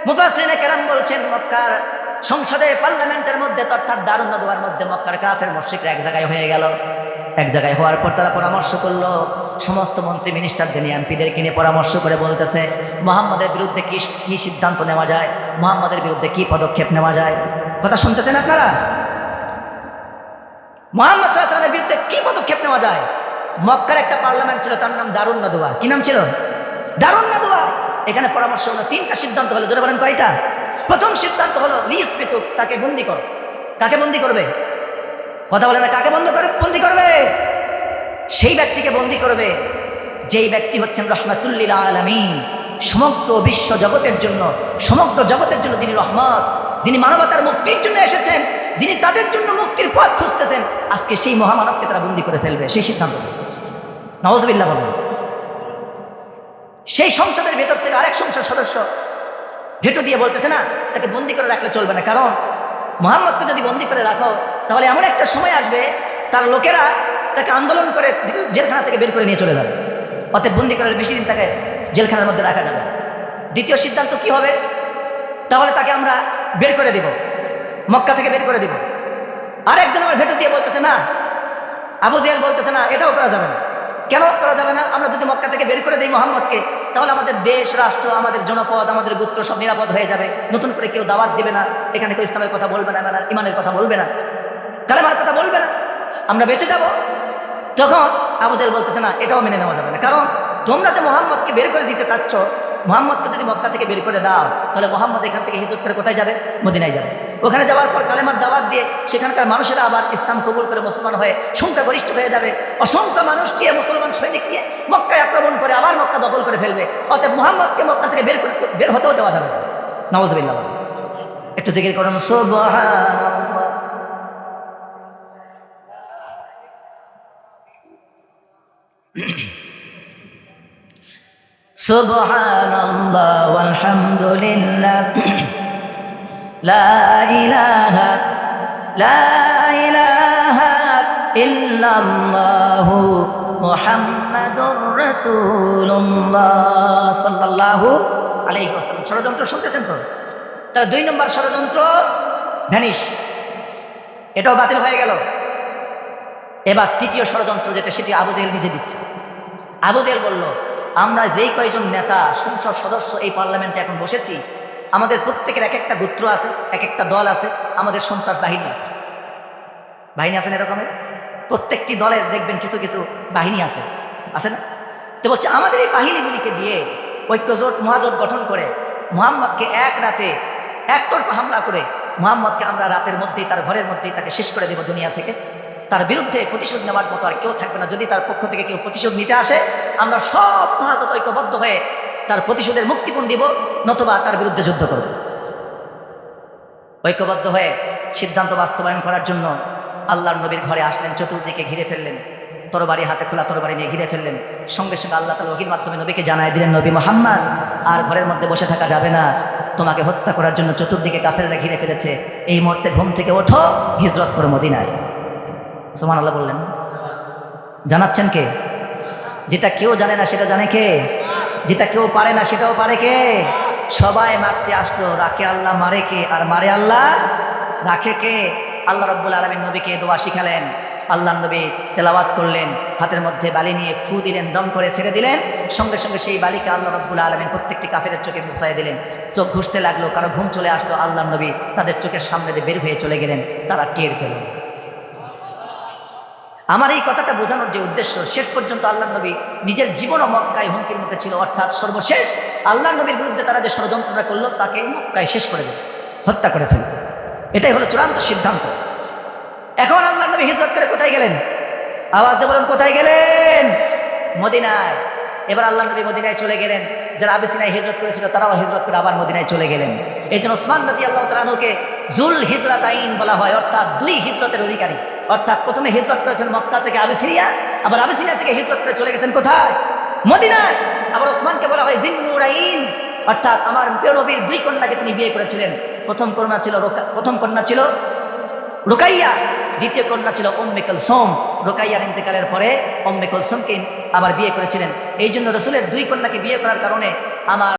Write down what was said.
মুফাসসিরিনে কেরাম বলছেন মক্কার সংসদে পার্লামেন্টের মধ্যে অর্থাৎ দারুন নাদওয়ার মধ্যে মক্কার কাফের মুশরিকরা এক জায়গায় হয়ে গেল। এক জায়গায় হওয়ার পর তারা পরামর্শ করলো, সমস্ত মন্ত্রী মিনিস্টারদের নিয়ে এমপিদেরকে নিয়ে পরামর্শ করে বলতেছে মুহাম্মদের বিরুদ্ধে কি সিদ্ধান্ত নেওয়া যায়, মুহাম্মদের বিরুদ্ধে কি পদক্ষেপ নেওয়া যায়। কথা শুনতেছেন আপনারা? মুহাম্মদ সাল্লাল্লাহু আলাইহি ওয়াসাল্লামের বিরুদ্ধে কি পদক্ষেপ নেওয়া যায়। মক্কার একটা পার্লামেন্ট ছিল, তার নাম দারুন নাদওয়া। কি নাম ছিল? দারুন নাদওয়া। এখানে পরামর্শ হলো, তিনটা সিদ্ধান্ত হলো। জোরে বলেন কয়টা? প্রথম সিদ্ধান্ত হলো লিসবিতুক, তাকে বন্দী করো। কাকে বন্দী করবে? কথা বলে না, কাকে বন্দী করবে? সেই ব্যক্তিকে বন্দী করবে যেই ব্যক্তি হচ্ছেন রহমাতুল্লিল আলামিন, সমগ্র বিশ্ব জগতের জন্য, সমগ্র জগতের জন্য যিনি রহমত, যিনি মানবতার মুক্তির জন্য এসেছেন, যিনি তাদের জন্য মুক্তির পথ খুঁজতেছেন, আজকে সেই মহামানবকে তারা বন্দী করে ফেলবে। সেই সিদ্ধান্ত। নাউজুবিল্লাহ বলেন। সেই সংসদের ভেতর থেকে আরেক সংসদ সদস্য ভেটো দিয়ে বলতেছে না, তাকে বন্দী করে রাখলে চলবে না, কারণ মুহাম্মদকে যদি বন্দী করে রাখো তাহলে এমন একটা সময় আসবে তার লোকেরা তাকে আন্দোলন করে জেলখানা থেকে বের করে নিয়ে চলে যাবে। অতএব বন্দী করে বেশি দিন তাকে জেলখানার মধ্যে রাখা যাবে। দ্বিতীয় সিদ্ধান্ত কি হবে? তাহলে তাকে আমরা বের করে দিব, মক্কা থেকে বের করে দিব। আরেকজন আমার ভেটো দিয়ে বলতেছে না, আবু জেহেল বলতেছে না, এটাও করা যাবে না। কেন করা যাবে না? আমরা যদি মক্কা থেকে বের করে দিই মুহাম্মদকে, তাহলে আমাদের দেশ, রাষ্ট্র, আমাদের জনপদ, আমাদের গোত্র সব নিরাপদ হয়ে যাবে। নতুন করে কেউ দাওয়াত দিবে না, এখানে কেউ ইসলামের কথা বলবে না, ইমানের কথা বলবে না, কালেমার কথা বলবে না, আমরা বেঁচে যাব। তখন আবু জেহেল বলতেছে না, এটাও মেনে নেওয়া যাবে না, কারণ তোমরা যে মুহাম্মদকে বের করে দিতে চাচ্ছ, মুহাম্মদকে যদি মক্কা থেকে বের করে দাও তাহলে মুহাম্মদ এখান থেকে হিজরত করে কোথায় যাবে? মদিনায় যাবে। ওখানে যাওয়ার পর কালেমার দাওয়াত দিয়ে সেখানকার মানুষেরা আবার ইসলাম কবুল করে মুসলমান হয়ে সংখ্যা গরিষ্ঠ হয়ে যাবে। অসংখ্য মানুষ দিয়ে মুসলমান সৈনিক নিয়ে মক্কায় আক্রমণ করে আবার মক্কা দখল করে ফেলবে। অতএব মুহাম্মদকে মক্কা থেকে বের হতেও দেওয়া যাবে না। নাউজুবিল্লাহ। একটু জিকির করুন সুবহানাল্লাহ। সুবহানাল্লাহ ওয়ালহামদুলিল্লাহ লা ইলাহা ইল্লাল্লাহু মুহাম্মাদুর রাসূলুল্লাহ সাল্লাল্লাহু আলাইহি ওয়াসাল্লাম। ষড়যন্ত্র শুনতেছেন তো? তাহলে 2 নম্বর ষড়যন্ত্র ভ্যানিশ, এটাও বাতিল হয়ে গেল। এবার তৃতীয় ষড়যন্ত্র যেটা, সেটি আবু জেহেল নিজে দিচ্ছে। আবু জেহেল বলল, আমরা যেই কয়জন নেতা, সংসদ সদস্য এই পার্লামেন্টে এখন বসেছি, আমাদের প্রত্যেকের এক একটা গোত্র আছে, এক একটা দল আছে, আমাদের সন্ত্রাস বাহিনী আছে। বাহিনী আছেন এরকমের? প্রত্যেকটি দলের দেখবেন কিছু কিছু বাহিনী আছে না? তো বলছে আমাদের এই বাহিনীগুলিকে দিয়ে ঐক্যজোট, মহাজোট গঠন করে মুহাম্মদকে এক রাতে একতরফা হামলা করে মুহাম্মদকে আমরা রাতের মধ্যেই, তার ঘরের মধ্যেই তাকে শেষ করে দেব দুনিয়া থেকে। তার বিরুদ্ধে প্রতিশোধ নেওয়ার মতো আর কেউ থাকবে না। যদি তার পক্ষ থেকে কেউ প্রতিশোধ নিতে আসে, আমরা সব মহাজোট ঐক্যবদ্ধ হয়ে তার প্রতিশোধের মুক্তিপণ দিব, নতুবা তার বিরুদ্ধে যুদ্ধ করব। ঐক্যবদ্ধ হয়ে সিদ্ধান্ত বাস্তবায়ন করার জন্য আল্লাহর নবীর ঘরে আসলেন, চতুর্দিকে ঘিরে ফেললেন, তরবারি হাতে, খোলা তরবারি নিয়ে ঘিরে ফেললেন। সঙ্গে সঙ্গে আল্লাহ তাআলা ওহীর মাধ্যমে নবীকে জানায় দিলেন, নবী মুহাম্মদ, আর ঘরের মধ্যে বসে থাকা যাবে না, তোমাকে হত্যা করার জন্য চতুর্দিকে কাফেররা ঘিরে ফেলেছে। এই মুহূর্তে ঘুম থেকে ওঠো, হিজরত করো মদিনায়। সুবহানাল্লাহ বললেন। জানাচ্ছেন কে? যেটা কেউ জানে না সেটা জানে কে? যেটা কেউ পারে না সেটাও পারে কে? সবাই মারতে আসলো, রাখে আল্লাহ, মারে কে? আর মারে আল্লাহ, রাখে কে? আল্লাহ রাব্বুল আলামিন নবীকে দোয়া শিখালেন। আল্লাহ নবী তেলাওয়াত করলেন, হাতের মধ্যে বালি নিয়ে ফু দিলেন, দম করে ছেড়ে দিলেন। সঙ্গে সঙ্গে সেই বালিকে আল্লাহ রাব্বুল আলামিন প্রত্যেকটি কাফেরের চোখে ঘুষাই দিলেন। চোখ ঘুষতে লাগলো, কারো ঘুম চলে আসলো, আল্লাহ নবী তাদের চোখের সামনে দিয়ে বের হয়ে চলে গেলেন, তারা টের পেল। আমার এই কথাটা বোঝানোর যে উদ্দেশ্য, শেষ পর্যন্ত আল্লাহ নবী নিজের জীবনও মক্কায় হুমকির মুখে ছিল, অর্থাৎ সর্বশেষ আল্লাহ নবীর বিরুদ্ধে তারা যে ষড়যন্ত্রটা করলো তাকে মক্কায় শেষ করে দেবে, হত্যা করে ফেলবে। এটাই হলো চূড়ান্ত সিদ্ধান্ত। এখন আল্লাহ নবী হিজরত করে কোথায় গেলেন? আওয়াজ দিয়ে বলেন, কোথায় গেলেন? মদিনায়। এবার আল্লাহ নবী মদিনায় চলে গেলেন। যারা আবিসিনায় হিজরত করেছিল তারাও হিজরত করে আবার মদিনায় চলে গেলেন। এই জন্য ওসমান রাদিয়াল্লাহু তাআলা আনহুকে জুল হিজরাতাইন বলা হয়, অর্থাৎ 2 হিজরতের অধিকারী। অর্থাৎ প্রথমে হিজরত করেছেন মক্কা থেকে আবিসিনিয়া, আবার আবিসিনিয়া থেকে হিজরত করে চলে গেছেন কোথায়? মদিনায়। আবার ওসমানকে বলা হয় জিন্নুরাইন, অর্থাৎ আমার প্রিয় নবীর 2 কন্যাকে তিনি বিয়ে করেছিলেন। প্রথম কন্যা ছিল রুকাইয়া, দ্বিতীয় কন্যা ছিল উম্মে কুলসুম। রুকাইয়ার ইন্তেকালের পরে উম্মে কুলসুমকে আবার বিয়ে করেছিলেন। এই জন্য রাসূলের 2 কন্যাকে বিয়ে করার কারণে আমার